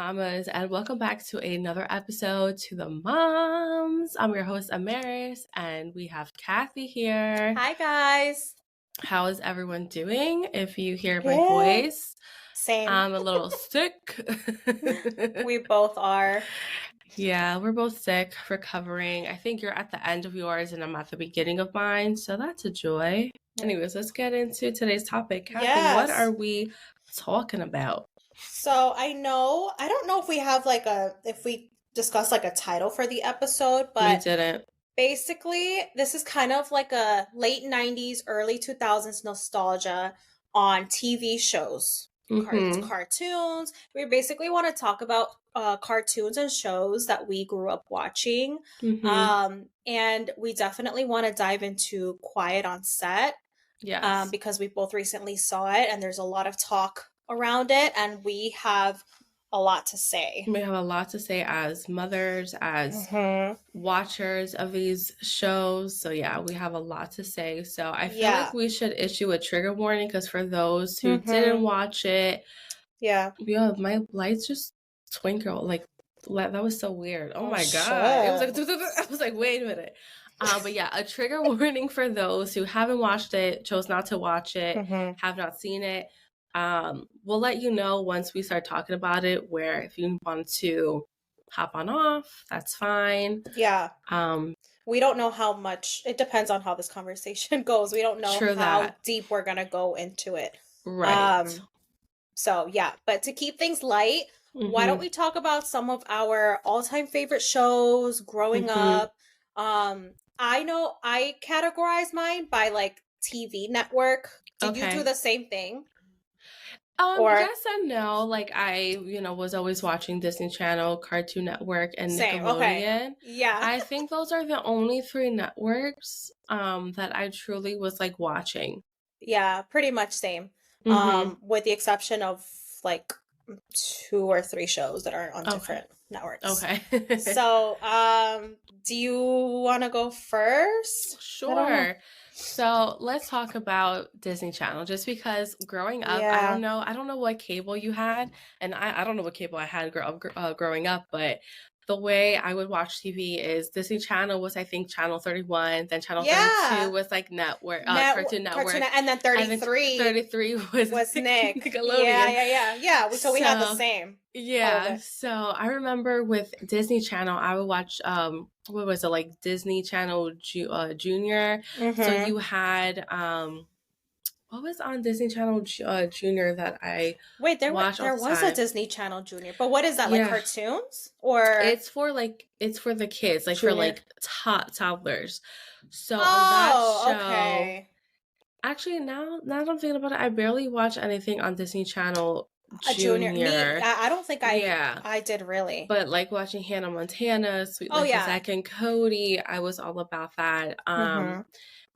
mamas, and welcome back to another episode to the moms. I'm your host Amaris, and we have Kathy here. Hi guys. How is everyone doing? If you hear my Good. voice, Same. I'm a little sick. We both are. Yeah, we're both sick, recovering. I think you're at the end of yours and I'm at the beginning of mine, so that's a joy. Anyways, let's get into today's topic. Kathy, what are we talking about? So I don't know if we have if we discuss like a title for the episode, but We didn't. basically this is kind of like a late 90s, early 2000s nostalgia on TV shows. Cartoons. We basically want to talk about cartoons and shows that we grew up watching. And we definitely want to dive into Quiet on Set. Yes. Because we both recently saw it and there's a lot of talk around it and we have a lot to say. We have a lot to say as mothers, as watchers of these shows. So yeah, we have a lot to say. So I feel like we should issue a trigger warning because for those who didn't watch it, my lights just twinkle. Like that was so weird. Oh my God. It was like, I was like, wait a minute. But yeah, a trigger warning for those who haven't watched it, chose not to watch it, have not seen it. We'll let you know once we start talking about it, where if you want to hop on off, that's fine. Yeah. We don't know how much, it depends on how this conversation goes. We don't know how deep we're going to go into it. Right. So yeah, but to keep things light, why don't we talk about some of our all-time favorite shows growing up? I know I categorize mine by like TV network. Did you do the same thing? Yes and no. Like I, was always watching Disney Channel, Cartoon Network, and Nickelodeon. Okay. Yeah. I think those are the only three networks that I truly was like watching. Yeah, pretty much same. With the exception of like 2 or 3 shows that are on different networks. Okay. So, do you want to go first? Sure. So let's talk about Disney Channel, just because growing up, I don't know what cable you had, and I don't know what cable I had growing up, but the way I would watch TV is Disney Channel was, I think, Channel 31, then Channel 32 was like Cartoon Network. And then 33. 33 was Nick. Nickelodeon. Yeah. So we had the same. Yeah. So I remember with Disney Channel, I would watch, what was it, like Disney Channel Junior. So you had, what was on Disney Channel Junior that I watched? There was a Disney Channel Junior, but what is that, like cartoons? Or it's for the kids, like Junior? For like toddlers. So on that show, actually now that I'm thinking about it, I barely watch anything on Disney Channel Junior. I don't think I did really. But like watching Hannah Montana, Sweet Life of Zack and Cody, I was all about that.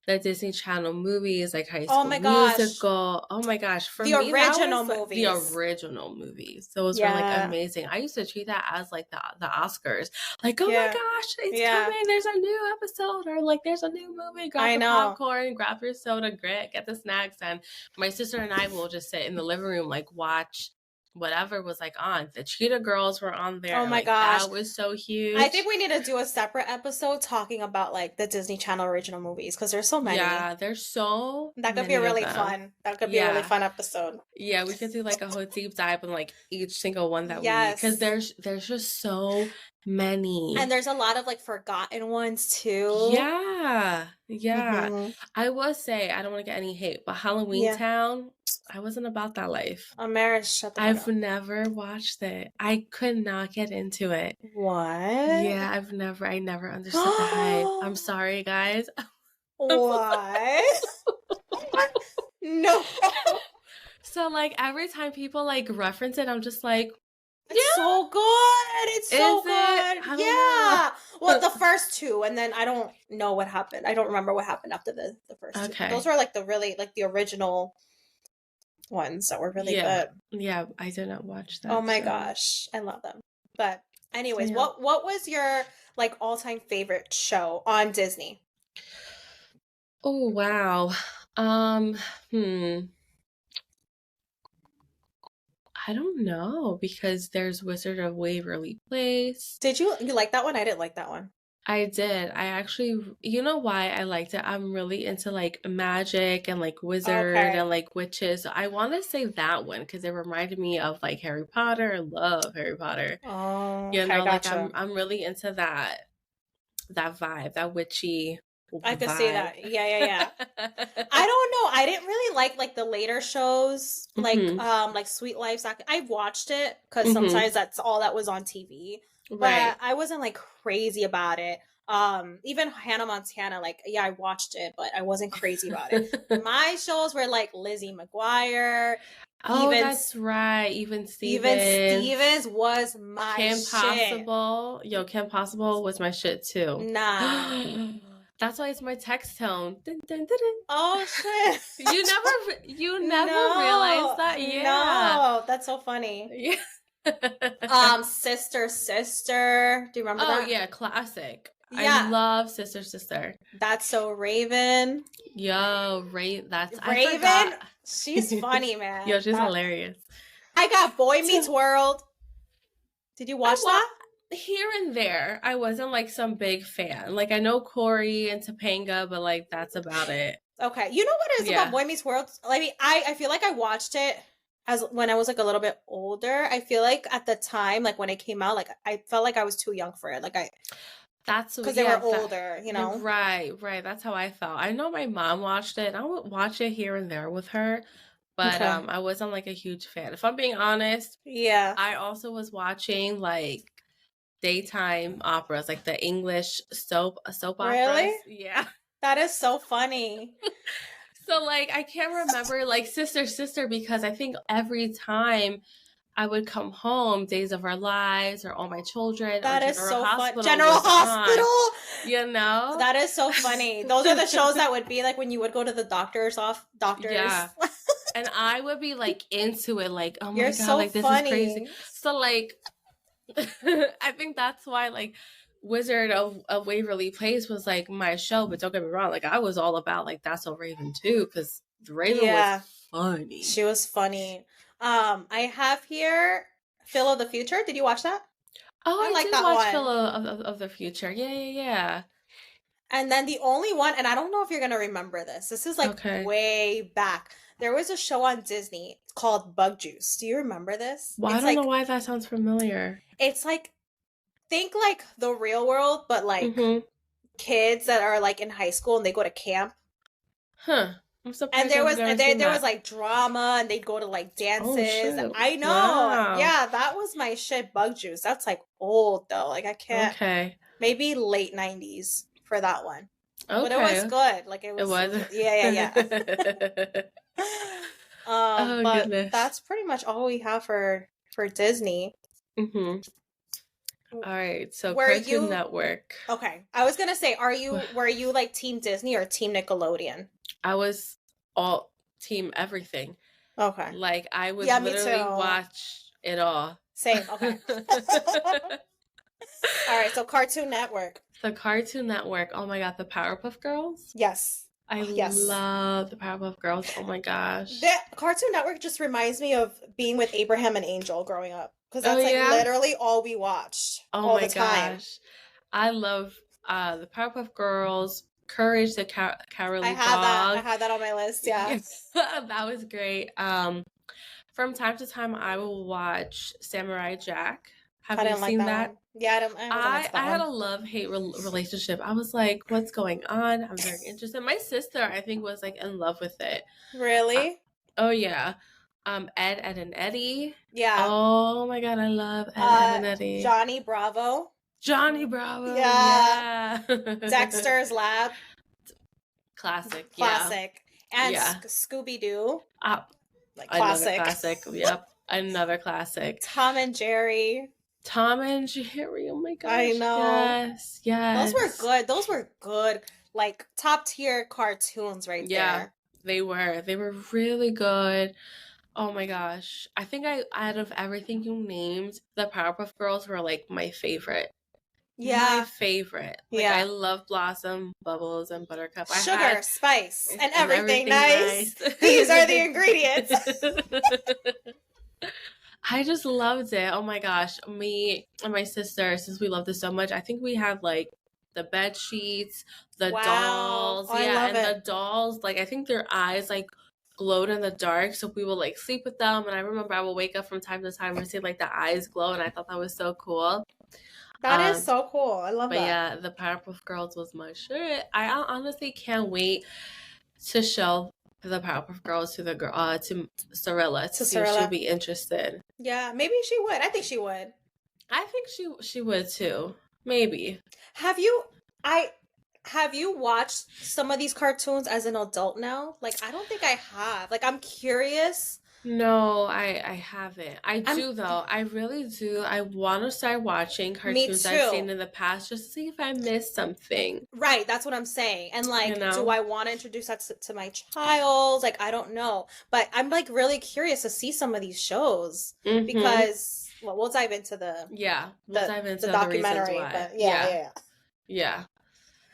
The Disney Channel movies, like High School Musical. Oh my gosh. For the me, original movies. The original movies. Those were like amazing. I used to treat that as like the Oscars. Like, oh my gosh, it's coming. There's a new episode, or like there's a new movie. Grab the popcorn, grab your soda, get the snacks. And my sister and I will just sit in the living room, like watch whatever was like on. The Cheetah Girls were on there. Oh my gosh. That was so huge. I think we need to do a separate episode talking about like the Disney Channel original movies, because there's so many. Yeah, there's so That could be really fun. That could be a really fun episode. Yeah, we could do like a whole deep dive on like each single one that we, because there's just so many. And there's a lot of like forgotten ones too. Yeah. I will say, I don't want to get any hate, but Halloween Town, I wasn't about that life. Amaris, shut the fuck I've up. never watched it. I could not get into it. What? Yeah, I never understood the hype. I'm sorry, guys. What? No. So like every time people like reference it, I'm just like, it's so good. It's so good. Yeah. Well, the first 2, and then I don't know what happened. I don't remember what happened after the first 2. Those were like the original ones that were really good. Yeah, I did not watch that. Oh my gosh, I love them. But anyways, what was your like all-time favorite show on Disney? Oh wow. I I don't know, because there's Wizard of Waverly Place. Did you like that one? I didn't like that one. I did. I actually, you know why I liked it? I'm really into like magic and like wizard and like witches. So I want to say that one because it reminded me of like Harry Potter. I love Harry Potter. Oh, You know, like gotcha. I'm really into that vibe, that witchy I could vibe. see that. Yeah. I don't know. I didn't really like the later shows, like Sweet Life. I watched it because sometimes that's all that was on TV. But I wasn't like crazy about it. Even Hannah Montana, like, yeah, I watched it, but I wasn't crazy about it. My shows were like Lizzie McGuire. Oh, that's right. Even Stevens was my Kim shit. Possible. Yo, Kim Possible was my shit too. Nah. That's why it's my text tone. Dun, dun, dun, dun. Oh shit! You never realized that? Yeah. No, that's so funny. Yeah. Sister. Do you remember that? Oh yeah, classic. Yeah. I love Sister. That's so Raven. Yo, that's Raven. She's funny, man. Yo, she's hilarious. I got Boy Meets World. Did you watch that? Here and there. I wasn't like some big fan. Like I know Corey and Topanga, but like that's about it. Okay. You know what it is about Boy Meets World? I mean, I feel like I watched it as when I was like a little bit older. I feel like at the time, like when it came out, like I felt like I was too young for it. Like that's because they were older, you know? Right. That's how I felt. I know my mom watched it and I would watch it here and there with her. But I wasn't like a huge fan. If I'm being honest, I also was watching like daytime operas, like the English soap operas. Really? Yeah. That is so funny. So like I can't remember like Sister because I think every time I would come home, Days of Our Lives or All My Children. That or is so fun. General Hospital. On, you know? That is so funny. Those are the shows that would be like when you would go to the doctors. Yeah. And I would be like into it, like, oh my You're God, so like this funny. is crazy. So like I think that's why like Wizard of Waverly Place was like my show, but don't get me wrong, like I was all about like That's So Raven too, because Raven was funny. She was funny. I have here Phil of the Future. Did you watch that? Oh, I like that watch one. Phil of the Future. Yeah. And then the only one, and I don't know if you're gonna remember this. This is like way back. There was a show on Disney called Bug Juice. Do you remember this? Well, I don't know why that sounds familiar. It's like, think like The Real World, but like kids that are like in high school and they go to camp. Huh. And there was like drama and they'd go to like dances. Oh, I know. Wow. Yeah, that was my shit. Bug Juice. That's like old though. Like I can't. Okay. Maybe late 90s for that one. Okay. But it was good. Like it was. Yeah. But goodness. That's pretty much all we have for Disney. All right, so Cartoon Network. Okay, I was gonna say, were you like Team Disney or Team Nickelodeon? I was all Team everything. Okay, like I would literally watch it all. Same. Okay. All right, so Cartoon Network. The Cartoon Network. Oh my God, the Powerpuff Girls. Yes. I love the Powerpuff Girls. Oh my gosh. The Cartoon Network just reminds me of being with Abraham and Angel growing up. Because that's literally all we watched all the time. Gosh. I love the Powerpuff Girls, Courage the Cowardly Dog. I had that on my list, yeah. That was great. From time to time, I will watch Samurai Jack. Have you seen that? Yeah, I had a love-hate relationship. I was like, what's going on? I'm very interested. My sister, I think, was like in love with it. Really? Oh, yeah. Ed, and Eddie. Yeah. Oh, my God. I love Ed, and Eddie. Johnny Bravo. Yeah. Dexter's Lab. Classic. And Scooby-Doo. Like classic. Another classic. Yep. Another classic. Tom and Jerry. Oh my gosh. I know. Yes. Those were good. Like top tier cartoons there. Yeah, they were really good. Oh my gosh. I think out of everything you named, the Powerpuff Girls were like my favorite. Yeah. My favorite. Like I love Blossom, Bubbles, and Buttercup. Sugar, spice, and everything nice. These are the ingredients. I just loved it. Oh my gosh. Me and my sister, since we love this so much, I think we had like the bed sheets, the dolls. I Yeah, love and it. the dolls, like I think their eyes like glowed in the dark. So we would like sleep with them. And I remember I would wake up from time to time and see like the eyes glow, and I thought that was so cool. That is so cool. I love But that. yeah, the Powerpuff Girls was my shit. I honestly can't wait to show the Powerpuff Girls to the girl to Cirilla to see if she'll be interested. Yeah, maybe she would. I think she would. I think she would too. Maybe. Have you watched some of these cartoons as an adult now? Like, I don't think I have. Like, I'm curious. No, I haven't. I do though. I really do. I want to start watching cartoons I've seen in the past just to see if I missed something. Right, that's what I'm saying. And like, do I want to introduce that to my child? Like, I don't know. But I'm like really curious to see some of these shows because well, we'll dive into the documentary. But yeah.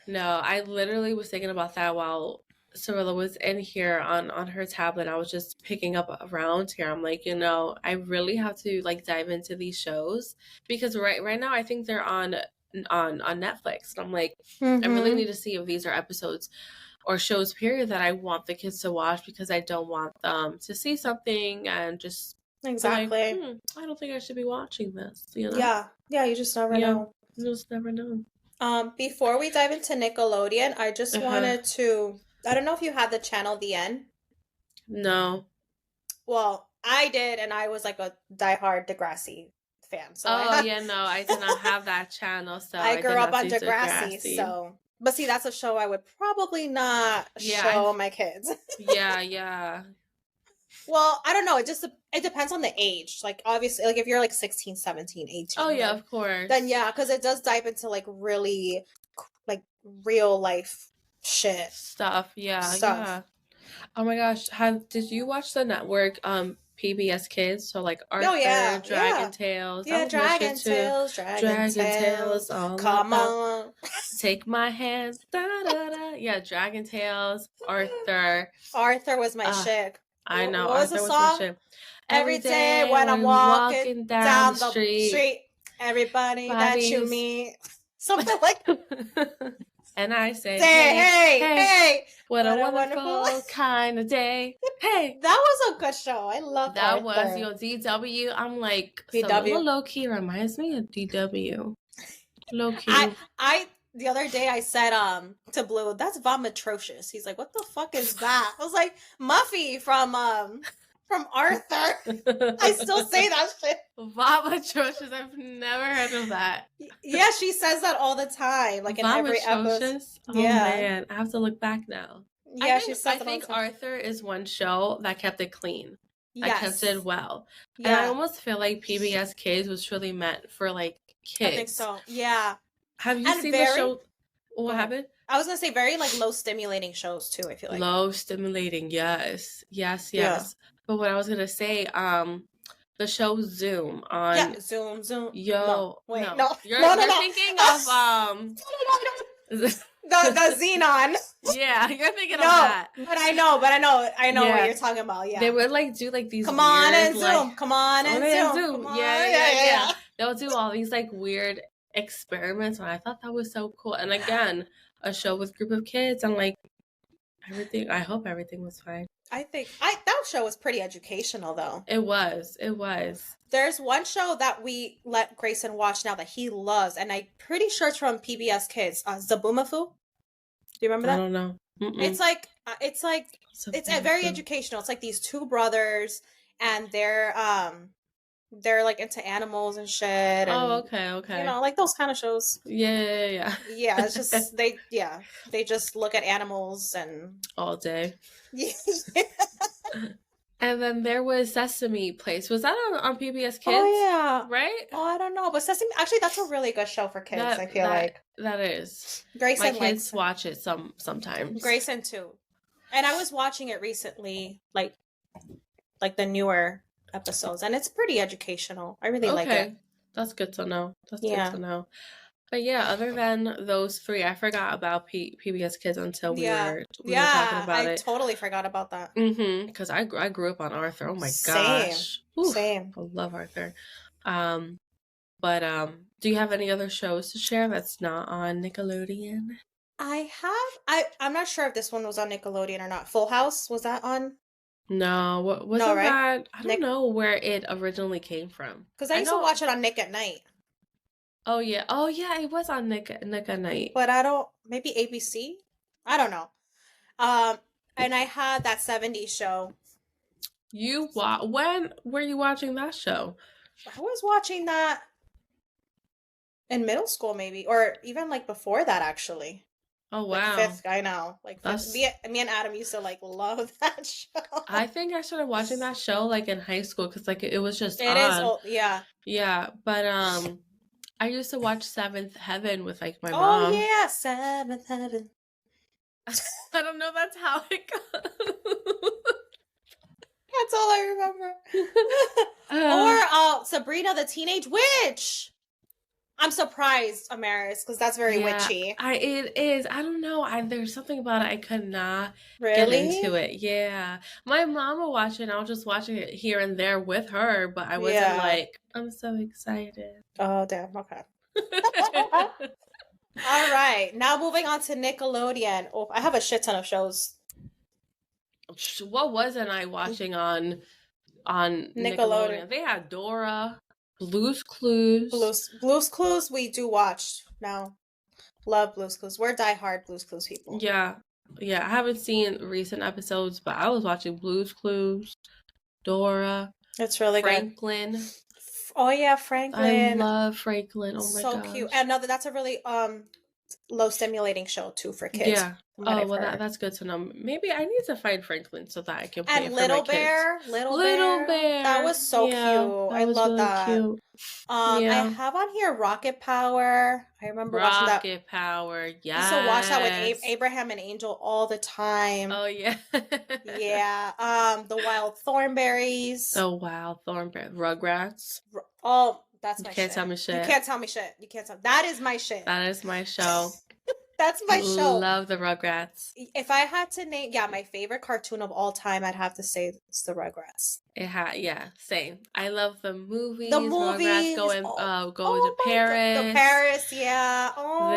No, I literally was thinking about that while Cirilla was in here on her tablet. I was just picking up around here. I'm like, I really have to like dive into these shows because right now I think they're on Netflix. And I'm like, I really need to see if these are episodes or shows period that I want the kids to watch because I don't want them to see something and just exactly like, I don't think I should be watching this. Yeah, you just never know. You just never know. Before we dive into Nickelodeon, I just wanted to. I don't know if you had the channel The End. No. Well, I did, and I was like a diehard Degrassi fan. So I did not have that channel. So I grew up on Degrassi. So, but see, that's a show I would probably not show my kids. Yeah. Well, I don't know. It depends on the age. Like, obviously, like if you're like 16, 17, 18. Oh, yeah, of course. Then, yeah, because it does dive into like really like real life shit. Stuff. Yeah. Oh my gosh. Did you watch the network PBS Kids? So like Arthur, Dragon Tales. Yeah, Dragon Tales. Oh, come on. Take my hand. Da, da, da. Yeah, Dragon Tales. Arthur. Arthur was my shit. I know. What was the song? Every day when I'm walking down the street, everybody that you meet. Something like that. And I say, hey, what a wonderful kind of day. Hey. That was a good show. I love that. That was your DW. I'm like, DW. Low key reminds me of DW. Low key. I the other day I said to Blue, that's vomitrocious. He's like, what the fuck is that? I was like, Muffy from Arthur. I still say that shit. Vomitrocious. I've never heard of that. Yeah, she says that all the time, like in every episode. Oh man, I have to look back now. Yeah, she says. I think Arthur is one show that kept it clean. That kept it well. Yeah. And I almost feel like PBS Kids was truly meant for like kids. I think so. Yeah. Have you seen the show? What happened? I was gonna say very like low stimulating shows too. I feel like low stimulating. Yes. Yeah. But what I was gonna say, the show Zoom on Zoom. Yo, no. You're thinking of the Xenon. Yeah, you're thinking of that. But I know what you're talking about. Yeah, they would like do like these. Come on and Zoom. Yeah. They'll do all these like weird experiments, and I thought that was so cool. And again, a show with group of kids, and like everything. I hope everything was fine. I think that show was pretty educational, though. It was. There's one show that we let Grayson watch now that he loves, and I'm pretty sure it's from PBS Kids. Zaboomafoo. Do you remember that? I don't know. It's very educational. It's like these two brothers, and they're like into animals and shit. And, okay. You know, like those kind of shows. Yeah. Yeah, it's just they just look at animals and all day. Yeah. And then there was Sesame Place. Was that on PBS Kids? Oh yeah, right? Oh, I don't know, but Sesame actually that's a really good show for kids. I feel like that is. Grayson my kids watch it sometimes. Grayson too, and I was watching it recently, like the newer episodes, and it's pretty educational. I really like it. That's good to know. Good to know. But yeah, other than those three, I forgot about PBS Kids until we Yeah. were talking Yeah, about I it. totally forgot about that. Because I grew up on Arthur. Oh my Same. gosh. Oof, Same. I love Arthur. But do you have any other shows to share that's not on Nickelodeon? I'm not sure if this one was on Nickelodeon or not. Full House, was that on? No, No, wasn't right? that? I don't Nick, know where it originally came from. because I I used to know. watch it on Nick at Night. Oh yeah, it was on Nick at Night. But I don't, maybe ABC? I don't know. And I had that 70s show. When were you watching that show? I was watching that in middle school, maybe, or even like before that, actually. Oh Like wow. fifth, I know. Like fifth. Me and Adam used to like love that show. I think I started watching that show like in high school because like it was just It on. is old, yeah. Yeah, but I used to watch Seventh Heaven with like my Oh mom. yeah, Seventh Heaven. I don't know. That's how it goes. That's all I remember. Or Sabrina the Teenage Witch. I'm surprised, Amaris, because that's very witchy. It is. I don't know. There's something about it I could not Really? get into it. Yeah, my mom will watch it. And I'll just watch it here and there with her, but I wasn't like, I'm so excited. Oh damn. Okay. All right. Now moving on to Nickelodeon. Oh, I have a shit ton of shows. What wasn't I watching on Nickelodeon? They had Dora, Blue's Clues. Blue's Clues we do watch now. Love Blue's Clues. We're diehard Blue's Clues people. Yeah. I haven't seen recent episodes, but I was watching Blue's Clues, Dora. It's really Franklin. Good. Oh yeah, Franklin. I love Franklin. Oh my god. So cute. And that's a really low stimulating show too for kids. Yeah. Oh well, that's good to know. Maybe I need to find Franklin so that I can play it for Little my Bear, kids. Little Bear. That was so cute. I love really that. Cute. I have on here Rocket Power. I remember watching that. Rocket Power. Yeah. I used to watch that with Abraham and Angel all the time. Oh yeah. Yeah. The Wild Thornberries. Oh wow, Thornberry. Rugrats. Oh, that's my shit. You can't tell me shit. You can't tell me shit. You can't tell. That is my shit. That is my show. That's my show. Love the Rugrats. If I had to name, my favorite cartoon of all time, I'd have to say it's the Rugrats. Same. I love the movies. The movies. Rugrats going to Paris. The Paris, yeah. Oh.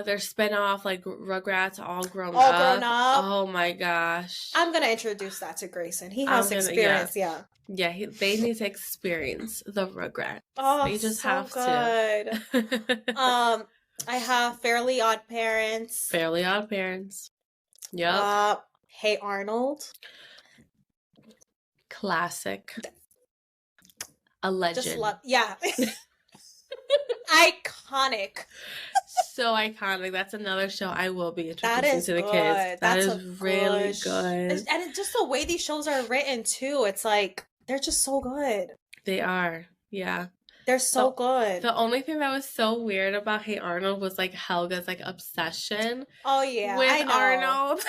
Their spinoff, like Rugrats, all grown up. Oh my gosh. I'm gonna introduce that to Grayson. He has experience. Yeah. Yeah, they need to experience the Rugrats. Oh, they just so have good. to. I have Fairly Odd Parents. Fairly Odd Parents. Yep. Hey Arnold. Classic. A legend. Just love. Yeah. Iconic. So iconic. That's another show I will be introducing to the kids. That is really good. And it's just the way these shows are written too. It's like they're just so good. They are. Yeah. They're so good. The only thing that was so weird about Hey Arnold was like Helga's like obsession. Oh yeah, with Arnold.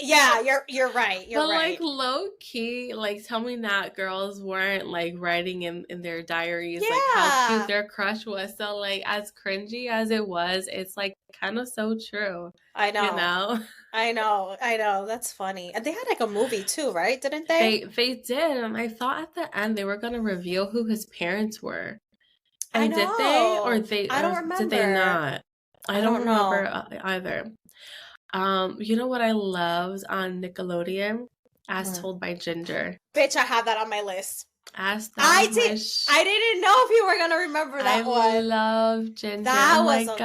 You're right. You're right. Like low key, like tell me that girls weren't like writing in their diaries like how cute their crush was. So like as cringy as it was, it's like kind of so true. I know. You know. I know. That's funny. And they had like a movie too, right? Didn't they? They did, and I thought at the end they were gonna reveal who his parents were. And did they, or I don't remember. Did they not? I don't remember either. You know what I loved on Nickelodeon? As Told by Ginger. Bitch, I have that on my list. I didn't know if you were gonna remember that one. I love Ginger. That was a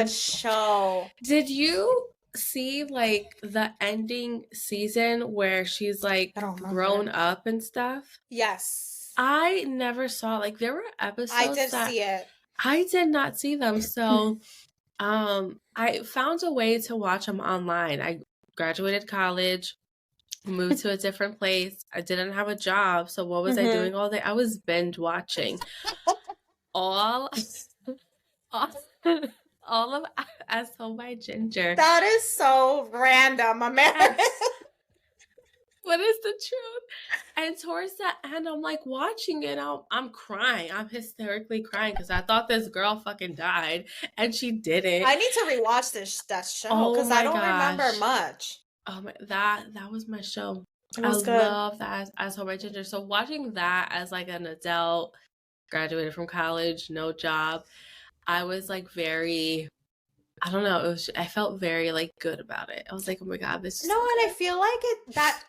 good show. Did you see like the ending season where she's like grown up and stuff? Yes. I never saw, like, there were episodes I did see it. I did not see them, so I found a way to watch them online. I graduated college, moved to a different place. I didn't have a job, so what was I doing all day? I was binge watching all of As Told by Ginger. That is so random, America. What is the truth? And towards the end, I'm like watching it. I'm crying. I'm hysterically crying because I thought this girl fucking died, and she didn't. I need to rewatch that show because I don't remember much. Oh my, that was my show. It was good. Love that as Hold My Ginger. So watching that as like an adult, graduated from college, no job, I was like very, I don't know, I felt very like good about it. I was like, oh my god, this is no, so and good. I feel like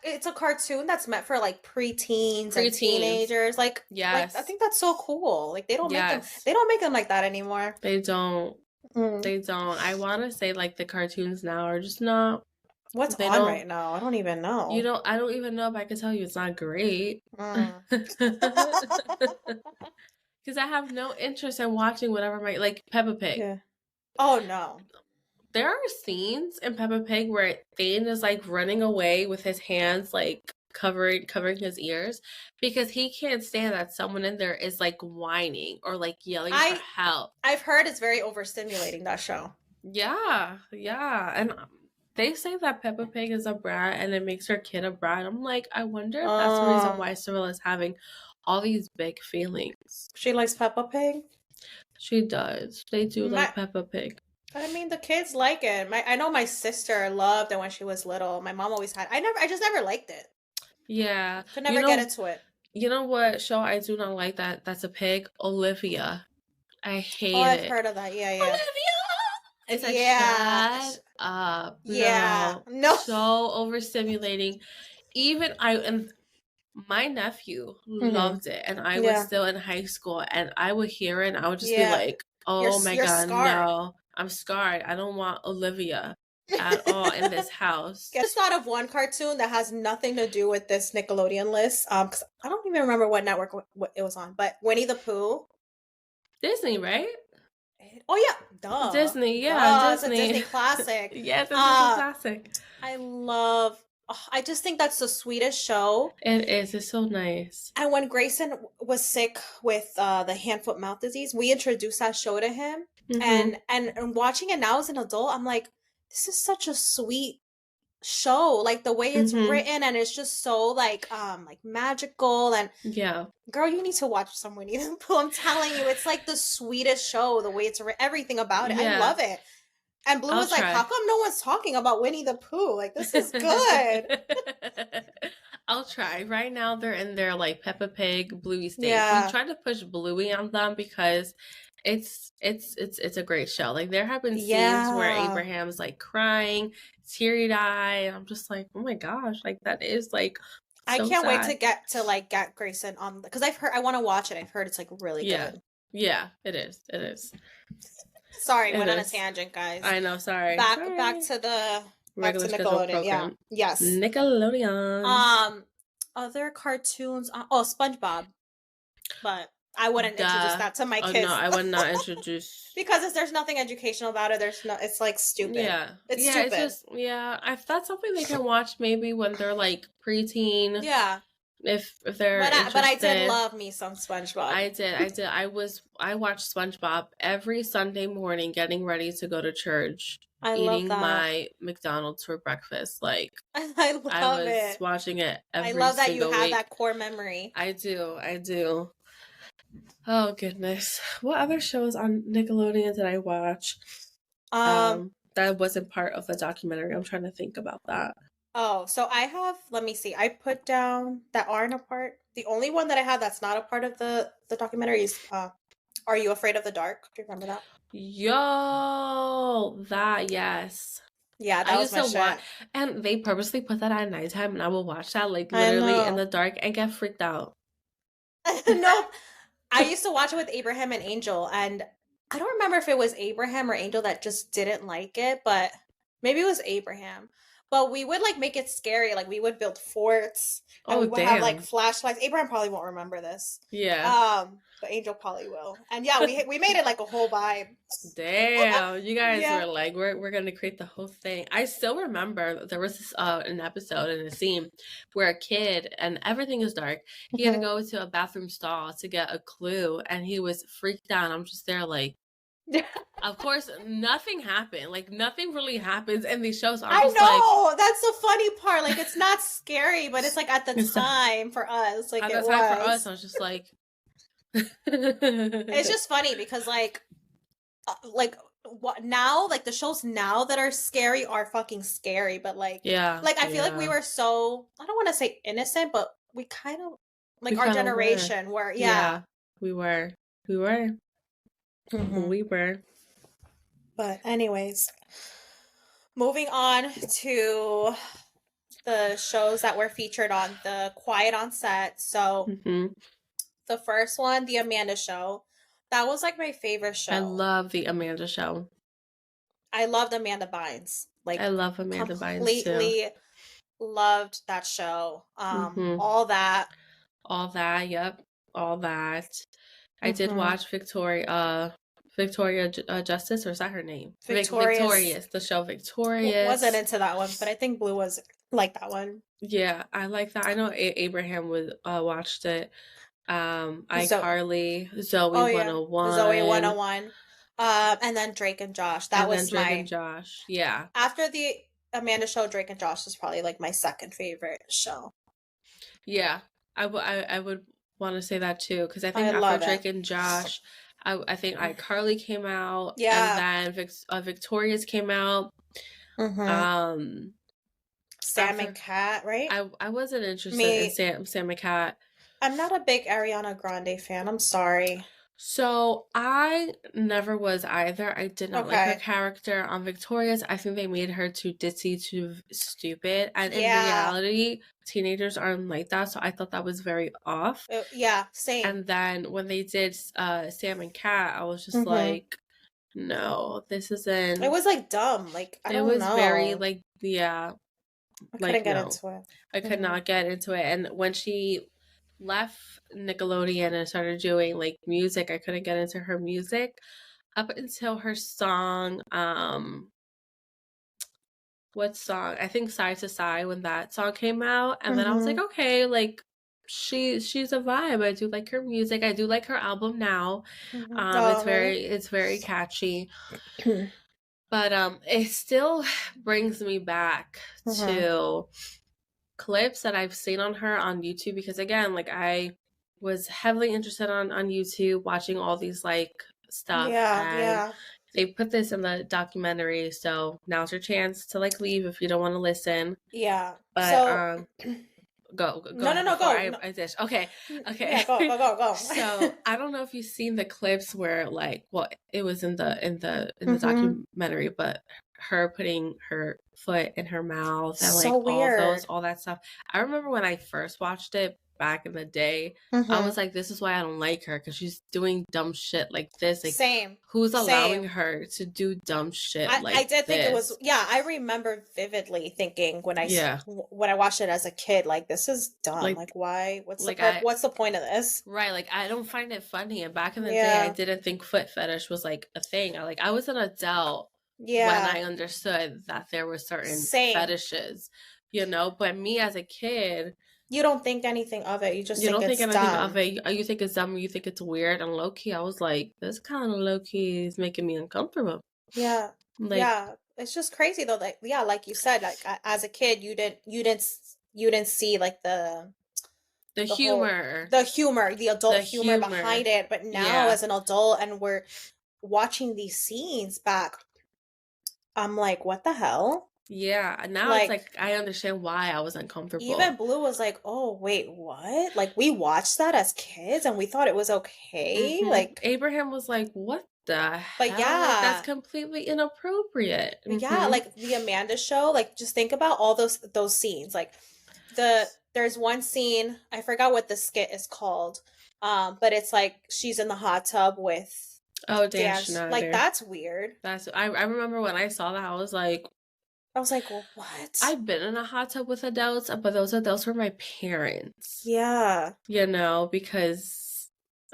it's a cartoon that's meant for like preteens and teenagers. Like, yes, I think that's so cool. Like they don't make them like that anymore. They don't. They don't. I want to say like the cartoons now are just not. What's on right now? I don't even know. I don't even know if I can tell you it's not great. Because I have no interest in watching whatever like Peppa Pig. Yeah. Oh no. There are scenes in Peppa Pig where Thane is like running away with his hands like covering his ears because he can't stand that someone in there is like whining or like yelling for help. I've heard it's very overstimulating, that show. Yeah. And they say that Peppa Pig is a brat and it makes her kid a brat. I'm like, I wonder if that's the reason why Civilla's having all these big feelings. She likes Peppa Pig? She does. They do like Peppa Pig. I mean, the kids like it. I know my sister loved it when she was little. My mom always had. I just never liked it. Yeah. Could never get into it. You know what show I do not like that's a pig? Olivia. I hate it. Oh, I've heard of that. Yeah. Olivia! It's like, shut up. Yeah. No. So overstimulating. Even and my nephew loved it, and I was still in high school, and I would hear it, and I would just be like, oh my god, scarred. No. I'm scarred. I don't want Olivia at all in this house. I just thought of one cartoon that has nothing to do with this Nickelodeon list. Because I don't even remember what network it was on, but Winnie the Pooh. Disney, right? Oh yeah, duh. Disney, yeah, Disney. It's a Disney classic. Yes, it's a classic. I just think that's the sweetest show. It is. It's so nice. And when Grayson was sick with the hand, foot, mouth disease, we introduced that show to him. Mm-hmm. And watching it now as an adult, I'm like, this is such a sweet show. Like the way it's written, and it's just so like magical. And yeah, girl, you need to watch some Winnie the Pooh. I'm telling you, it's like the sweetest show. The way it's written, everything about it, I love it. And Blue was like, how come no one's talking about Winnie the Pooh? Like, this is good. I'll try. Right now, they're in their, like, Peppa Pig, Bluey state. Yeah. We tried to push Bluey on them because it's a great show. Like, there have been scenes where Abraham's, like, crying, teary-eyed, and I'm just like, oh my gosh, like, that is, like, so I can't sad. wait to get Grayson on, because I want to watch it. I've heard it's, like, really good. Yeah, it is. Sorry, went on a tangent, guys. I know, sorry. Back to Nickelodeon. Program. Yeah. Yes. Nickelodeon. Other cartoons. SpongeBob. But I wouldn't introduce that to my kids. No, I would not introduce because there's nothing educational about it. It's like stupid. Yeah. It's stupid. It's just, that's something they can watch maybe when they're like preteen. Yeah. If they're interested. But I did love me some SpongeBob. I did. I watched SpongeBob every Sunday morning getting ready to go to church. Eating my McDonald's for breakfast. Like I was watching it every I love that you have week. that core memory. I do. Oh goodness. What other shows on Nickelodeon did I watch? That wasn't part of the documentary. I'm trying to think about that. Oh, so I have, let me see. I put down that aren't a part. The only one that I have that's not a part of the documentary is Are You Afraid of the Dark? Do you remember that? Yo, that, yes. Yeah, that was my shit. And they purposely put that at nighttime, and I will watch that like literally in the dark and get freaked out. No, I used to watch it with Abraham and Angel, and I don't remember if it was Abraham or Angel that just didn't like it, but maybe it was Abraham. But we would like make it scary. Like we would build forts and we would have like flashlights. Abraham probably won't remember this. Yeah. But Angel probably will. And yeah, we made it like a whole vibe. Damn, you guys were like, we're gonna create the whole thing. I still remember there was this an episode and a scene where a kid, and everything is dark, he had to go to a bathroom stall to get a clue, and he was freaked out. I'm just there like, Of course, nothing happened. Like, nothing really happens in these shows. I know! That's the funny part. Like, it's not scary, but it's like at the time for us. Like, at the time for us, I was just like... It's just funny because, like what now, like the shows now that are scary are fucking scary, but like I feel like we were so, I don't want to say innocent, but we kind of, like, our generation were we were mm-hmm. we were. But anyways, moving on to the shows that were featured on the Quiet on Set. So the first one, The Amanda Show. That was like my favorite show. I love The Amanda Show. I loved Amanda Bynes. Like, I love Amanda Bynes too. Completely loved that show. All that. Yep. All that. I did watch Victoria Justice, or is that her name? Victorious. The show Victorious. Wasn't into that one, but I think Blue was like that one. Yeah, I like that. I know Abraham watched it. iCarly, Zoe 101. Zoe 101. And then Drake and Josh. Drake and Josh. Yeah. After the Amanda Show, Drake and Josh was probably like my second favorite show. Yeah. I would want to say that too, because I think after Drake and Josh, I think iCarly came out. Yeah. And then Victorious came out. Sam and Cat, right? I wasn't interested in Sam and Cat. I'm not a big Ariana Grande fan. I'm sorry. So I never was either. I did not like her character on Victorious. I think they made her too ditzy, too stupid. And in reality, teenagers aren't like that. So I thought that was very off. Yeah, same. And then when they did Sam and Cat, I was just like, no, this isn't. It was like dumb. Like, I don't know. It was very like, yeah. I couldn't get into it. I could not get into it. And when she left Nickelodeon and started doing like music, I couldn't get into her music up until her song, what song? I think Side to Side, when that song came out. And then I was like, okay, like she's a vibe. I do like her music. I do like her album now. It's very catchy. But it still brings me back to clips that I've seen on her on YouTube, because again, like, I was heavily interested on YouTube watching all these like stuff. And they put this in the documentary, so now's your chance to like leave if you don't want to listen. Yeah. But so, go. No, go. I dish. Okay. Yeah, go. So I don't know if you've seen the clips where, like, well, it was in the documentary, but her putting her foot in her mouth and like weird. all that stuff. I remember when I first watched it back in the day, I was like, this is why I don't like her, because she's doing dumb shit like this. Like, who's allowing her to do dumb shit like this? I did think it was, I remember vividly thinking when I watched it as a kid, like, this is dumb. Like why? What's the point of this? Right. Like, I don't find it funny. And back in the day, I didn't think foot fetish was like a thing. I was an adult when I understood that there were certain fetishes, you know. But me as a kid, you don't think anything of it. You just think it's anything dumb. of it. You think it's dumb. You think it's weird. And low key, I was like, this kind of low key is making me uncomfortable. Yeah, it's just crazy though. Like, like you said, like, as a kid, you didn't see like the humor, the adult humor behind it. But now, as an adult, and we're watching these scenes back, I'm like, what the hell? Yeah, now it's like, I understand why I was uncomfortable. Even Blue was like, oh, wait, what? Like, we watched that as kids and we thought it was okay? Like, Abraham was like, what the hell? But like, that's completely inappropriate. Yeah, like, the Amanda Show, like, just think about all those scenes. Like, there's one scene, I forgot what the skit is called, but it's like, she's in the hot tub with Dan Schneider. Like, that's weird. I remember when I saw that, I was like, well, what? I've been in a hot tub with adults, but those adults were my parents. Yeah. You know, because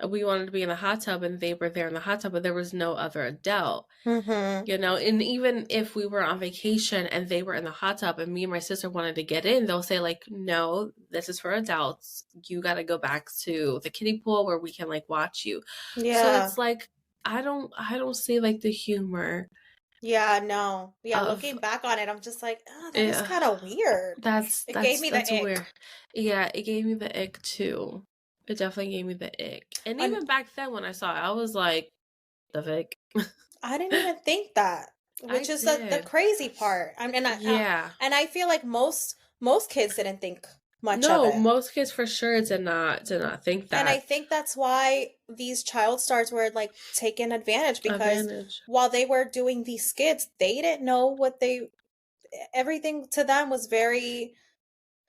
we wanted to be in the hot tub and they were there in the hot tub, but there was no other adult. You know, and even if we were on vacation and they were in the hot tub and me and my sister wanted to get in, they'll say like, no, this is for adults. You got to go back to the kiddie pool where we can like watch you. Yeah. So it's like, I don't see like the humor. Yeah, no. Yeah, Of looking back on it, I'm just like, oh, that is it. kind of weird. It gave me the That's ick. weird. Yeah, it gave me the ick too. It definitely gave me the ick. And And even back then when I saw it, I was like, the ick. I didn't even think that, I which is the did. crazy part. I mean, Yeah. and I feel like most kids didn't think much of No, it. most kids for sure did not think And I that. think that's why these child stars were like taken advantage, because Advantage. while they were doing these skits, they didn't know what everything to them was very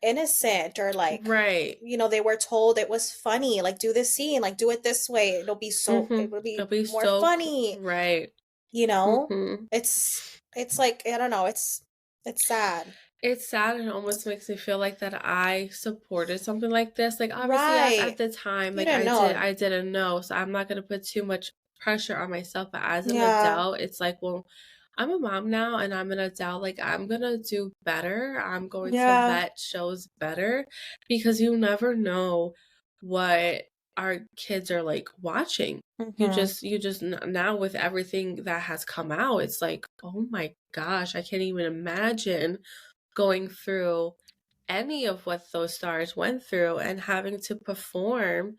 innocent, or like, Right. they were told it was funny, like do this scene, like do it this way, it will It'll be be more so funny. right. You know, Mm-hmm. it's like, I don't know, it's sad. It's sad and it almost makes me feel like that I supported something like this. Like obviously at Right. the time, You like didn't know. I didn't know. So I'm not gonna put too much pressure on myself. But as an Yeah. adult, it's like, well, I'm a mom now and I'm an adult. Like I'm gonna do better. I'm going to Yeah. vet shows better because you never know what our kids are like watching. You just now with everything that has come out, it's like, oh my gosh, I can't even imagine going through any of what those stars went through and having to perform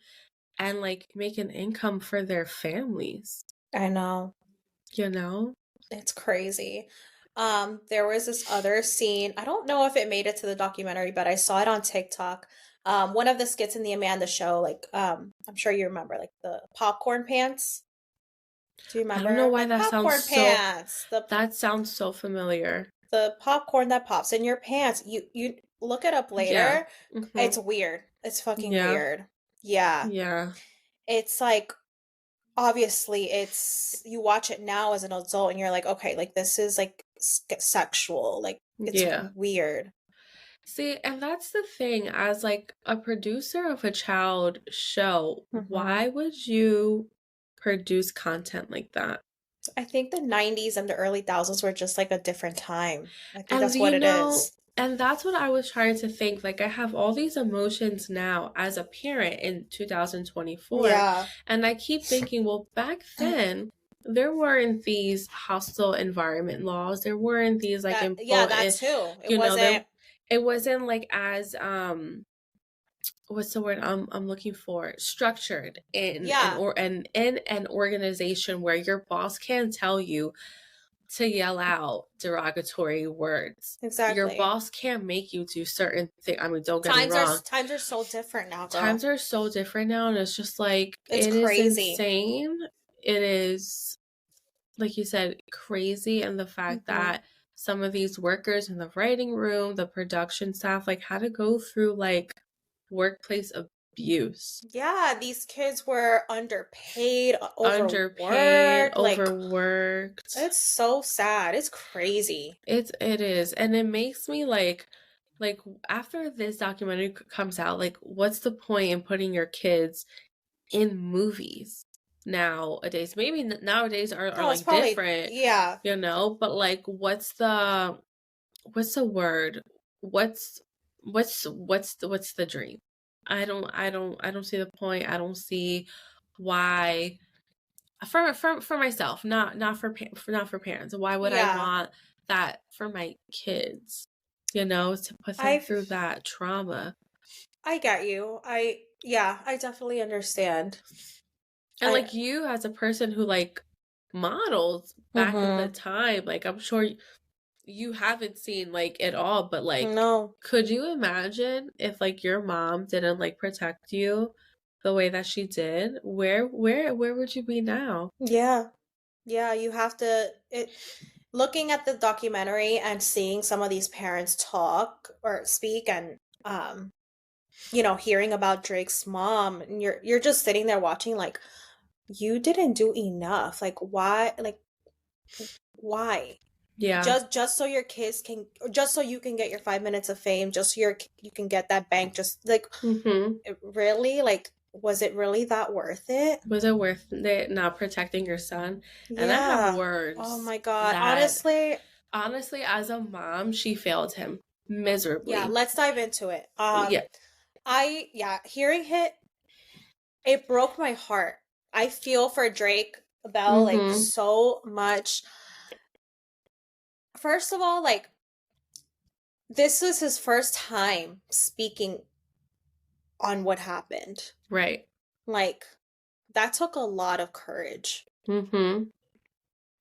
and like make an income for their families. I know. You know? It's crazy. There was this other scene. I don't know if it made it to the documentary, but I saw it on TikTok. One of the skits in the Amanda show, like, I'm sure you remember, like the popcorn pants. Do you I don't know remember? why Like that sounds popcorn so pants. that sounds so familiar. The popcorn that pops in your pants. You look it up Yeah. later. Mm-hmm. It's weird. It's fucking Yeah. weird. Yeah. Yeah. It's like, obviously, you watch it now as an adult and you're like, okay, like this is like sexual. Like it's Yeah. weird. See, and that's the thing, as like a producer of a child show, why would you produce content like that? I think the 90s and the early thousands were just like a different time. I think And that's what it is. and that's what I was trying to think. Like, I have all these emotions now as a parent in 2024. Yeah. And I keep thinking, well, back then, there weren't these hostile environment laws. There weren't these like Yeah, that too. it wasn't like as what's the word I'm looking for, structured in in an organization where your boss can tell you to yell out derogatory words. Exactly. Your boss can't make you do certain things. I mean, don't get me wrong. Times are so different now, girl. Times are so different now, and it's just like, it's crazy. Insane. It is, like you said, crazy. And the fact that some of these workers in the writing room, the production staff, like had to go through like workplace abuse. Yeah, these kids were underpaid, overworked. It's so sad. It's crazy. It is. And it makes me like after this documentary comes out, like what's the point in putting your kids in movies nowadays? Maybe nowadays are like probably different. Yeah. You know, but like what's the word? What's the dream? I don't see the point. I don't see why for myself, not for parents. Why would I want that for my kids? You know, to put them through that trauma. I get you. I definitely understand. And like you as a person who like modeled back in the time, like I'm sure you haven't seen like it all, but like, no. Could you imagine if like your mom didn't like protect you the way that she did? Where would you be now? Yeah. Yeah, you have to looking at the documentary and seeing some of these parents talk or speak, and hearing about Drake's mom, and you're just sitting there watching like, you didn't do enough. Like why? Yeah. Just so your kids can, just so you can get your 5 minutes of fame, just so you can get that bank, just like really, like, was it really that worth it? Was it worth it not protecting your son? Yeah. And I have words. Oh my God. Honestly, as a mom, she failed him miserably. Yeah, let's dive into it. Hearing it broke my heart. I feel for Drake. about like so much. First of all, like, this was his first time speaking on what happened. Right. Like, that took a lot of courage.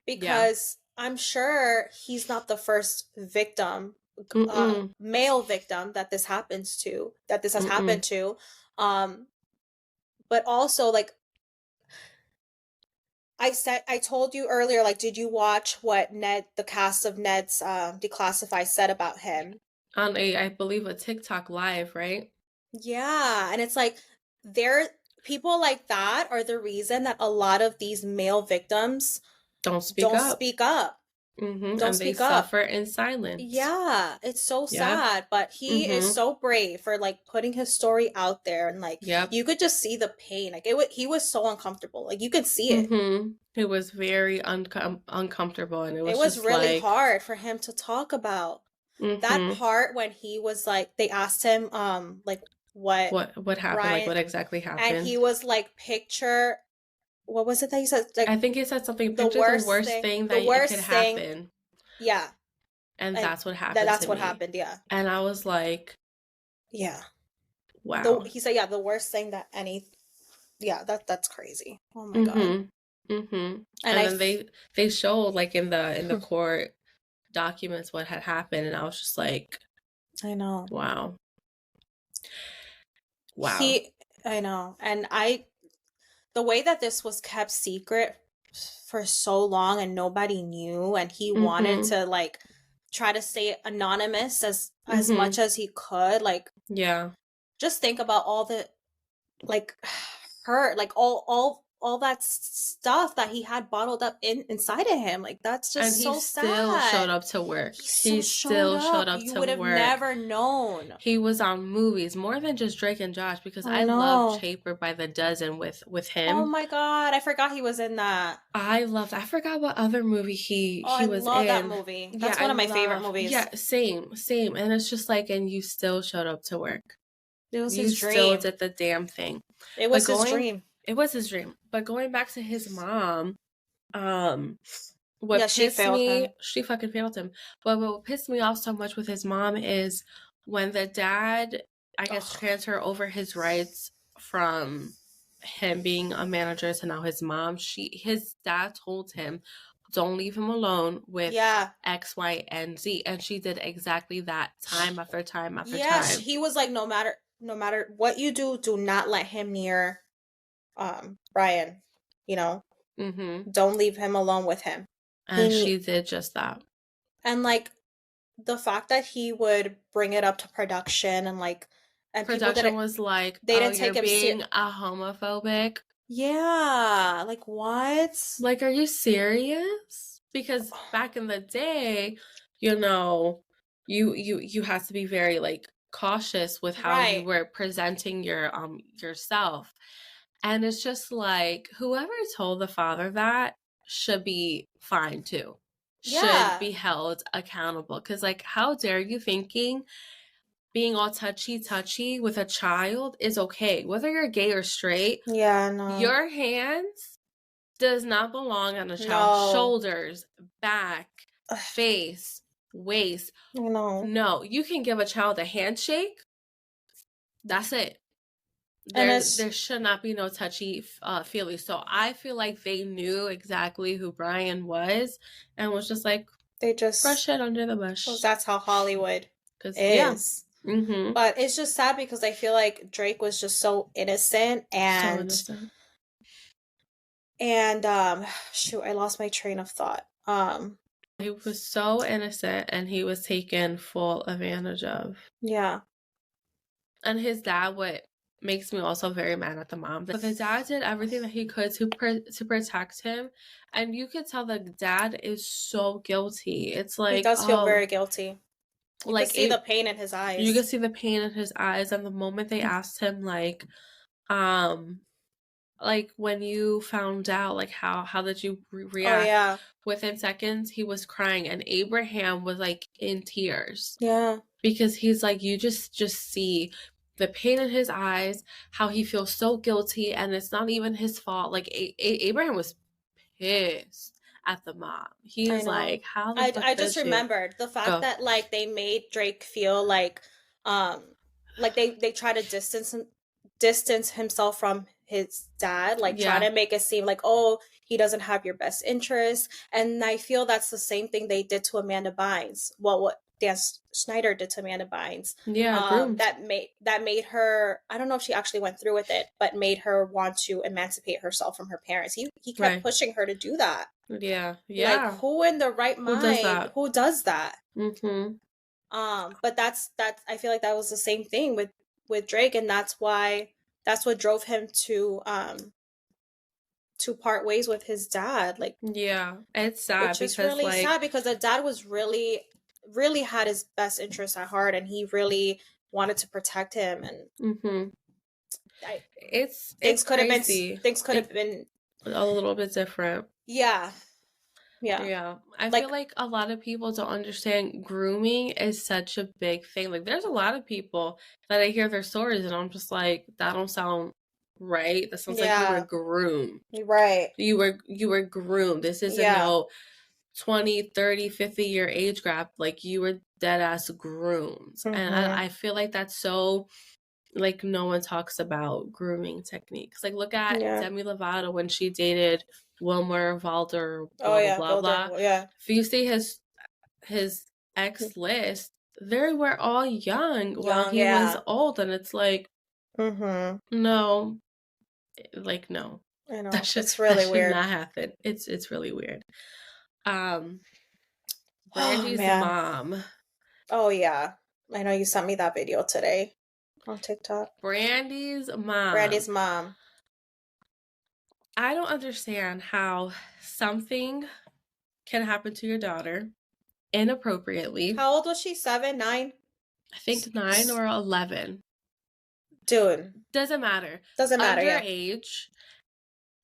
Because I'm sure he's not the first victim, male victim that this happens to, that this has happened to. But also, like, I told you earlier, like, did you watch what the cast of Ned's Declassified said about him? On I believe, a TikTok live, right? Yeah, and it's like, people like that are the reason that a lot of these male victims don't speak up. Don't and speak they up. suffer in silence. Yeah, it's so sad, but he is so brave for like putting his story out there, and like you could just see the pain. Like he was so uncomfortable. Like you could see it. It was very uncomfortable, and it was just really like, hard for him to talk about. That part when he was like, they asked him like what happened, Ryan, like what exactly happened, and he was like, picture, what was it that he said? Like, I think he said something, picture the worst thing that it could happen. Yeah. And that's what happened. That's what happened, yeah. And I was like, yeah. Wow. He said, yeah, the worst thing that that's crazy. Oh my God. And then they showed like in the court documents what had happened, and I was just like, I know. Wow. I know. And the way that this was kept secret for so long and nobody knew, and he wanted to like try to stay anonymous as much as he could, like, just think about all the like hurt, like all that stuff that he had bottled up inside of him. Like, that's just so sad. And he still showed up to work. He still showed up to work. You would have never known. He was on movies more than just Drake and Josh, because I love Chaper by the Dozen with him. Oh my God, I forgot he was in that. I forgot what other movie he was in. I love that movie. That's one of my favorite movies. Yeah, same. And it's just like, and you still showed up to work. It was his dream. You still did the damn thing. It was his dream. It was his dream. But going back to his mom, she fucking failed him. But what pissed me off so much with his mom is when the dad, I guess, transferred over his rights from him being a manager to now his mom. His dad told him, don't leave him alone with X, Y, and Z. And she did exactly that time after time after time. Yes, he was like, no matter what you do not let him near Brian, you know? Don't leave him alone with him. And she did just that. And like, the fact that he would bring it up to production, and like, and production was like, they didn't take him being a homophobic. Yeah, like, what? Like, are you serious? Because back in the day, you know, you had to be very like cautious with how you were presenting yourself. And it's just like, whoever told the father that should be fined too. Should be held accountable. Because, like, how dare you thinking being all touchy with a child is okay? Whether you're gay or straight. Yeah, no. Your hands does not belong on a child's shoulders, back, face, waist. No, you can give a child a handshake. That's it. There should not be no touchy feely. So I feel like they knew exactly who Brian was, and was just like, they just brush it under the bush. Well, that's how Hollywood is. But it's just sad because I feel like Drake was just so innocent, and shoot, I lost my train of thought. He was so innocent, and he was taken full advantage of. Yeah. And his dad makes me also very mad at the mom. But the dad did everything that he could to protect him, and you could tell the dad is so guilty. It's like, he does feel very guilty. You can see the pain in his eyes. You can see the pain in his eyes, and the moment they asked him, like when you found out, like how did you react? Within seconds, he was crying, and Abraham was like in tears. Yeah, because he's like, you just see the pain in his eyes, how he feels so guilty, and it's not even his fault. Like, Abraham was pissed at the mom. He's like, how the fuck I did just remembered the fact that like they made Drake feel like they try to distance himself from his dad, like trying to make it seem like, oh, he doesn't have your best interest. And I feel that's the same thing they did to Amanda Bynes. Well, what Dan Schneider did to Amanda Bynes. That made her, I don't know if she actually went through with it, but made her want to emancipate herself from her parents. He kept pushing her to do that. Yeah. Like, who in the right mind who does that? But that's I feel like that was the same thing with Drake, and that's what drove him to part ways with his dad. Like, it's sad, which is really sad because the dad was really had his best interests at heart, and he really wanted to protect him. And things could have been a little bit different. Yeah. I feel like a lot of people don't understand grooming is such a big thing. Like, there's a lot of people that I hear their stories and I'm just like, that don't sound right. That sounds like you were groomed. Right. You were groomed. This isn't no 20, 30, 50-year age gap. Like, you were dead ass groomed. And I feel like that's so, like, no one talks about grooming techniques. Like, look at Demi Lovato when she dated Wilmer Valder, blah blah. If you see his ex list, they were all young while he was old, and it's like, no, like, no, I know, it's really weird. Should not happen. It's really weird. Brandy's mom. Oh yeah, I know you sent me that video today on TikTok. Brandy's mom. I don't understand how something can happen to your daughter inappropriately. How old was she? 7, 9? I think 9 or 11. Dude. Doesn't matter. Underage,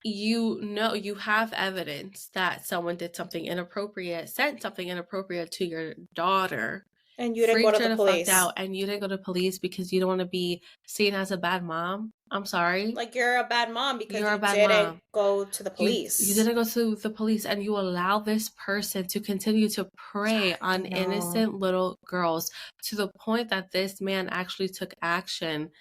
you have evidence that someone did something inappropriate, sent something inappropriate to your daughter. And you didn't go to the police. And you didn't go to police because you don't want to be seen as a bad mom. I'm sorry. Like, you're a bad mom because you didn't go to the police. You didn't go to the police, and you allow this person to continue to prey on innocent little girls to the point that this man actually took action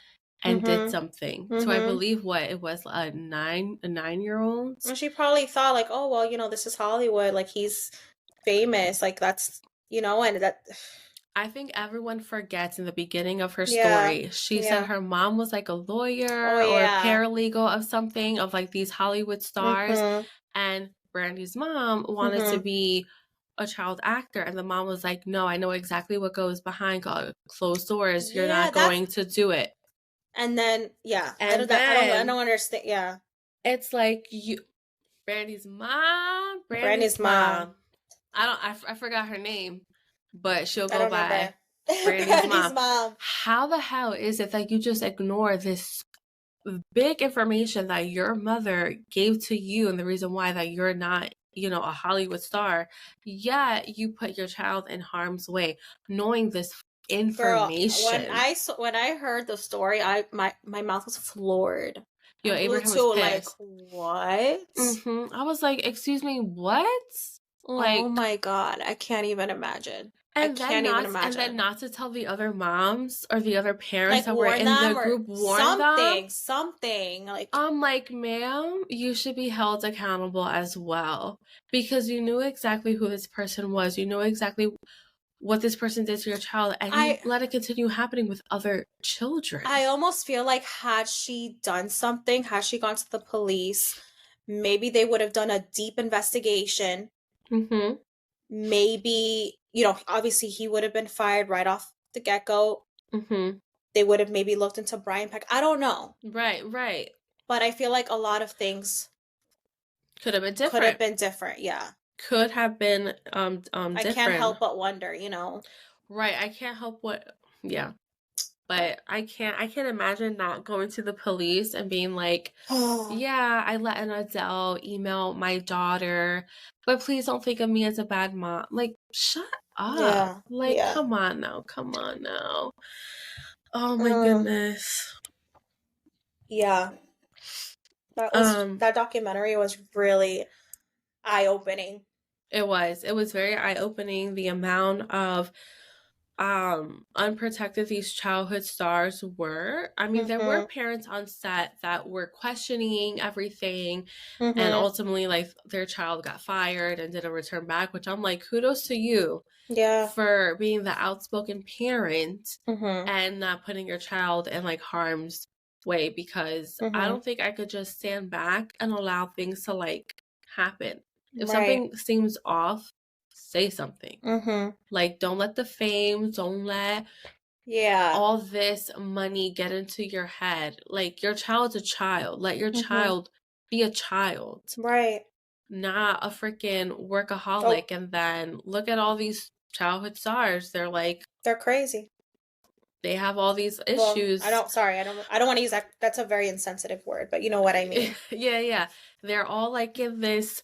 and did something. So I believe it was a 9-year-old. And she probably thought, like, oh, well, this is Hollywood. Like, he's famous. Like, that's, and that... I think everyone forgets in the beginning of her story. She said her mom was like a lawyer or a paralegal of something, of like these Hollywood stars. And Brandy's mom wanted to be a child actor. And the mom was like, no, I know exactly what goes behind closed doors. You're not going to do it. And then, I don't understand. It's like Brandy's mom. I forgot her name. But she'll go by Brandy's mom. How the hell is it that you just ignore this big information that your mother gave to you, and the reason why that you're not, a Hollywood star, yet you put your child in harm's way, knowing this information? Girl, when I heard the story, my mouth was floored. Abraham was pissed. Like, what? I was like, excuse me, what? Like, oh my God, I can't even imagine. And then not to tell the other moms or the other parents that were in the group, warn them. Something. Like, I'm like, ma'am, you should be held accountable as well. Because you knew exactly who this person was. You know exactly what this person did to your child. And you let it continue happening with other children. I almost feel like had she done something, had she gone to the police, maybe they would have done a deep investigation. Maybe, obviously he would have been fired right off the get-go. They would have maybe looked into Brian Peck. I don't know. Right. But I feel like a lot of things could have been different. Yeah. Could have been different. I can't help but wonder, Right. I can't help but I can't imagine not going to the police and being like, yeah, I let an adult email my daughter, but please don't think of me as a bad mom. Like, shut up. Come on now. Oh my goodness. Yeah. That documentary was really, eye-opening. It was very eye-opening, the amount of unprotected these childhood stars were. I mean, there were parents on set that were questioning everything, and ultimately, like, their child got fired and didn't return back, which I'm like, kudos to you for being the outspoken parent and not putting your child in, like, harm's way, because I don't think I could just stand back and allow things to, like, happen. If something seems off, say something. Like, don't let the fame, don't let all this money get into your head. Like, your child's a child. Let your child be a child. Right. Not a freaking workaholic. And then look at all these childhood stars. They're like, they're crazy. They have all these issues. Well, I don't want to use that. That's a very insensitive word, but you know what I mean. Yeah. They're all like in this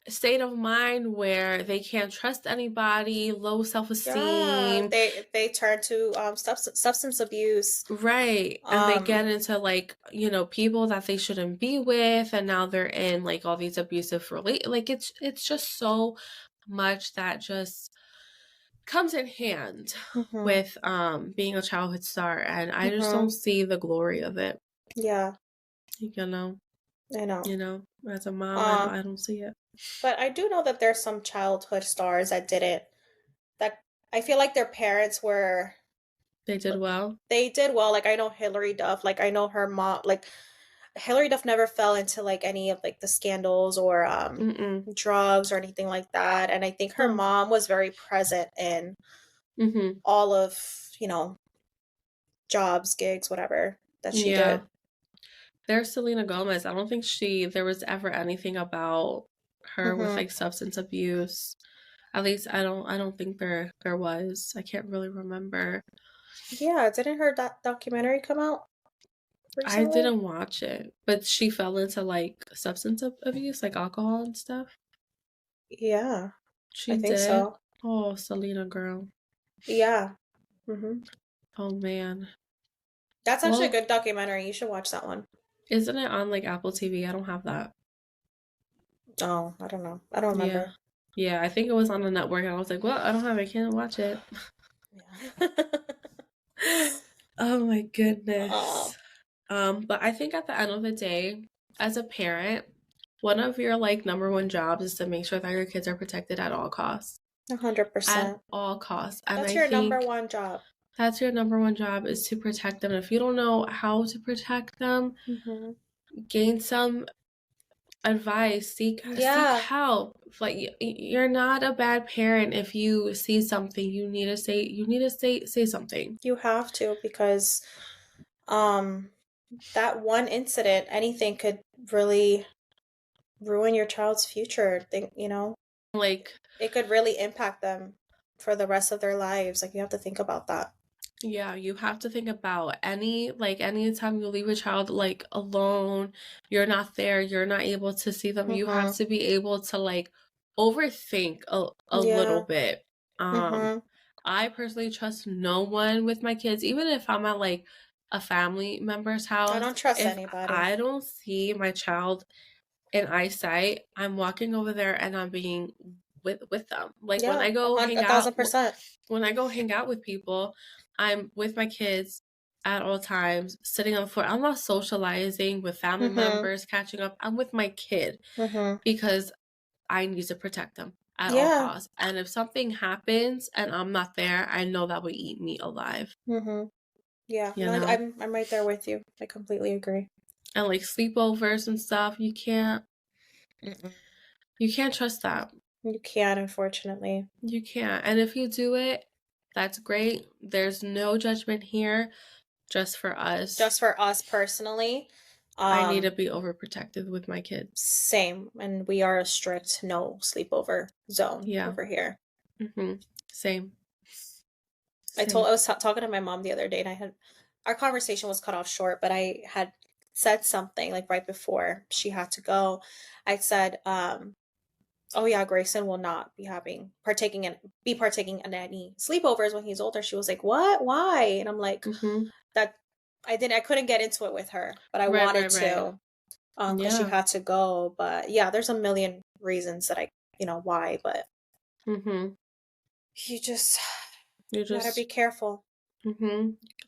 state of mind where they can't trust anybody, low self-esteem. They turn to substance abuse. Right. And they get into, like, you know, people that they shouldn't be with, and now they're in, like, all these abusive like, it's just so much that just comes in hand with being a childhood star, and I just don't see the glory of it. Yeah. You know. I know. You know, as a mom, I don't see it. But I do know that there's some childhood stars that I feel like their parents were... They did well? They did well. Like, I know Hilary Duff, like, I know her mom, like, Hilary Duff never fell into, like, any of, like, the scandals or drugs or anything like that. And I think her mom was very present in all of, you know, jobs, gigs, whatever that she did. There's Selena Gomez. I don't think there was ever anything about her with, like, substance abuse. At least I don't think there was. I can't really remember. Yeah, didn't her documentary come out recently? I didn't watch it, but she fell into, like, substance abuse, like alcohol and stuff. Yeah, I think so. Oh, Selena girl. Yeah. Oh man, that's actually a good documentary. You should watch that one. Isn't it on, like, Apple TV? I don't have that. Oh, I don't know. I don't remember. Yeah, I think it was on a network, and I was like, well, I don't have it. I can't watch it. Oh my goodness. But I think at the end of the day, as a parent, one of your, like, number one jobs is to make sure that your kids are protected at all costs. 100%. At all costs. And that's your number one job. That's your number one job, is to protect them. If you don't know how to protect them, gain some advice, seek help. Like, you're not a bad parent if you see something. You need to say something. You have to, because that one incident, anything could really ruin your child's future. You know, like, it could really impact them for the rest of their lives. Like, you have to think about that. Yeah, you have to think about anytime you leave a child, like, alone, you're not there, you're not able to see them. You have to be able to, like, overthink a little bit. I personally trust no one with my kids, even if I'm at, like, a family member's house. I don't trust anybody. I don't see my child in eyesight, I'm walking over there and I'm being with them. Like, when I go hang out, 1,000%. When I go hang out with people, I'm with my kids at all times, sitting on the floor. I'm not socializing with family members, catching up. I'm with my kid because I need to protect them at all costs. And if something happens and I'm not there, I know that would eat me alive. Yeah, I'm right there with you. I completely agree. And, like, sleepovers and stuff, you can't trust that. You can't, unfortunately. You can't. And if you do it, that's great. There's no judgment here, just for us. Just for us personally. I need to be overprotective with my kids. Same. And we are a strict no sleepover zone over here. Same. I was talking to my mom the other day, and our conversation was cut off short, but I had said something, like, right before she had to go. I said, oh yeah, Grayson will not be partaking in any sleepovers when he's older. She was like, what? Why? And I'm like, that I couldn't get into it with her, but I wanted to. because she had to go. But yeah, there's a million reasons that why, but you just gotta be careful.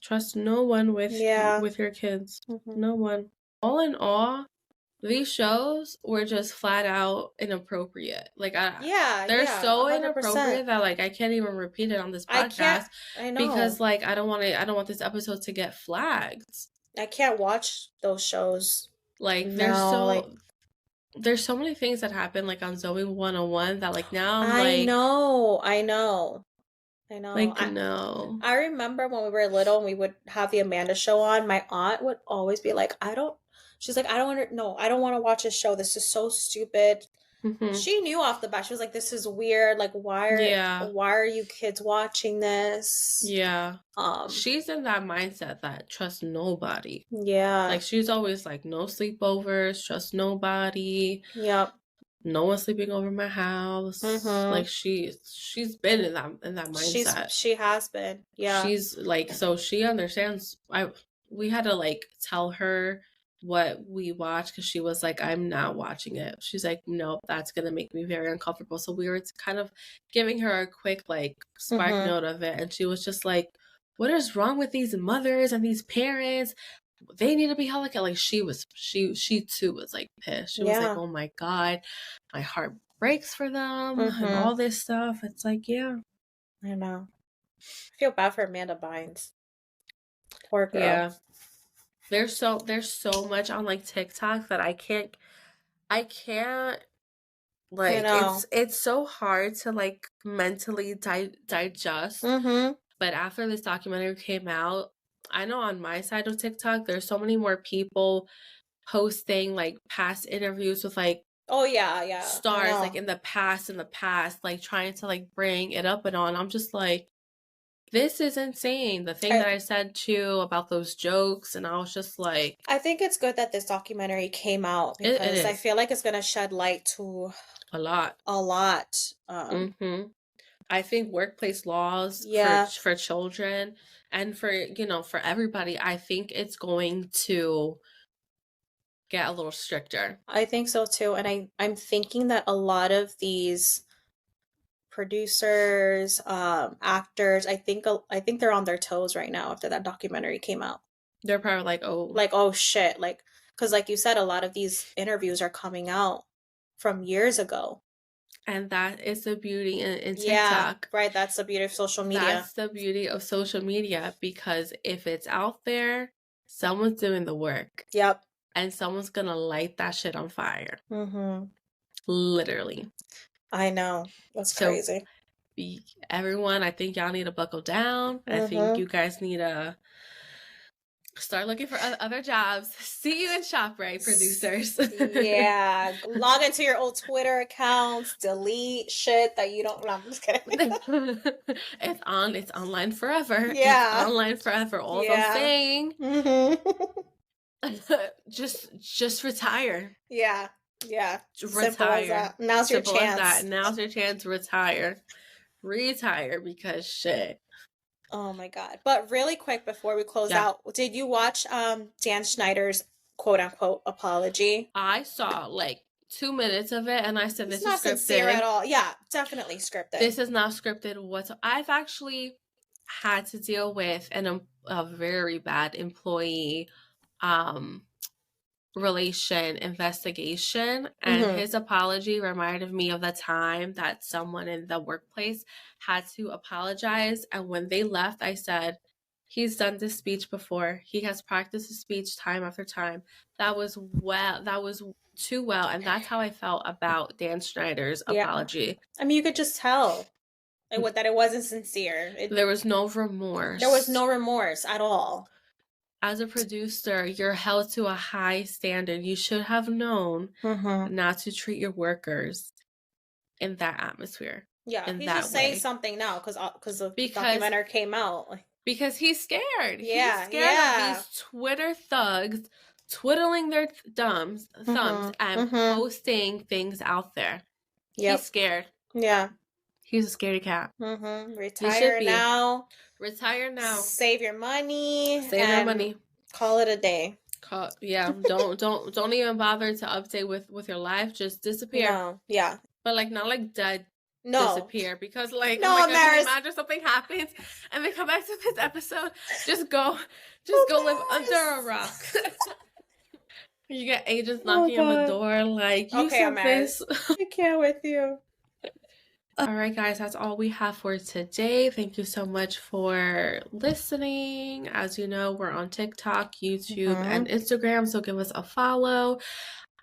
Trust no one with your kids. No one. All in all, these shows were just flat out inappropriate. Like, they're so 100%. Inappropriate that like I can't even repeat it on this podcast. I know, because like I don't want this episode to get flagged. I can't watch those shows. Like there's so many things that happen like on Zoe 101 that like now I know. Like, no. I remember when we were little and we would have the Amanda show on, my aunt would always be like, she's like, I don't want to watch this show. This is so stupid. She knew off the bat. She was like, this is weird. Like, why are you kids watching this? Yeah. She's in that mindset that trust nobody. Yeah. Like, she's always like, no sleepovers, trust nobody. Yep. No one's sleeping over my house. Like she's been in that mindset. She has been. Yeah. She's like, so she understands. We had to like tell her what we watch because she was like, I'm not watching it. She's like, nope, that's gonna make me very uncomfortable. So we were kind of giving her a quick like spark note of it, and she was just like, what is wrong with these mothers and these parents? They need to be held accountable. Like she too was like pissed. She was like, oh my God, my heart breaks for them and all this stuff. It's like, yeah. I know. I feel bad for Amanda Bynes. Poor girl. Yeah. There's so much on like TikTok that I can't like it's so hard to like mentally digest. But after this documentary came out, I know on my side of TikTok, there's so many more people posting like past interviews with like stars like in the past, like trying to like bring it up and on. I'm just like, this is insane. The thing that I said too about those jokes, and I was just like, I think it's good that this documentary came out because I feel like it's gonna shed light to a lot. I think workplace laws for children and for for everybody, I think it's going to get a little stricter. I think so too, and I'm thinking that a lot of these producers, actors, I think they're on their toes right now after that documentary came out. They're probably like, oh shit, like, because like you said, a lot of these interviews are coming out from years ago. And that is the beauty in TikTok. Yeah, right. That's the beauty of social media. That's the beauty of social media, because if it's out there, someone's doing the work. Yep. And someone's going to light that shit on fire. Literally. I know. That's crazy. Everyone, I think y'all need to buckle down. I think you guys need to start looking for other jobs. See you in ShopRite, producers. Yeah. Log into your old Twitter accounts. Delete shit that you don't... No, I'm just kidding. It's online forever. Yeah. It's online forever. All I'm saying. Just retire. Yeah. Yeah. Retire. Now's your chance. Now's your chance to retire. Retire, because shit. Oh my God. But really quick before we close out, did you watch Dan Schneider's quote unquote apology? I saw like 2 minutes of it and I said, this is not sincere at all. Yeah, definitely scripted. This is not scripted whatsoever. I've actually had to deal with a very bad employee relation investigation, and his apology reminded me of the time that someone in the workplace had to apologize, and when they left, I said, he's done this speech before. He has practiced his speech time after time. That was too well, and that's how I felt about Dan Schneider's apology. I mean, you could just tell that it wasn't sincere. There was no remorse. There was no remorse at all. As a producer, you're held to a high standard. You should have known not to treat your workers in that atmosphere. Yeah, he's just saying something now because the documentary came out. Because he's scared. Yeah, he's scared of these Twitter thugs twiddling their thumbs and posting things out there. Yep. He's scared. Yeah. He's a scaredy cat. Retire now. Retire now. Save your money. Save your money. Call it a day. Yeah, don't even bother to update with your life. Just disappear. No, yeah. But like not like dead. No. Disappear, because like, no, oh my God, can you Amaris. imagine something happens and they come back to this episode? Just go live under a rock. You get agents knocking on the door like, you said this. I can't with you. All right, guys, that's all we have for today. Thank you so much for listening. As you know, we're on TikTok, YouTube, and Instagram, so give us a follow.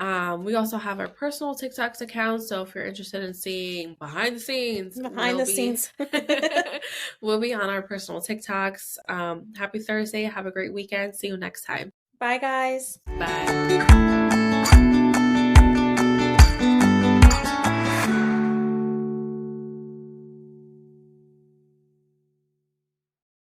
We also have our personal TikToks account, so if you're interested in seeing behind the scenes, we'll be on our personal TikToks. Happy Thursday. Have a great weekend. See you next time. Bye, guys. Bye.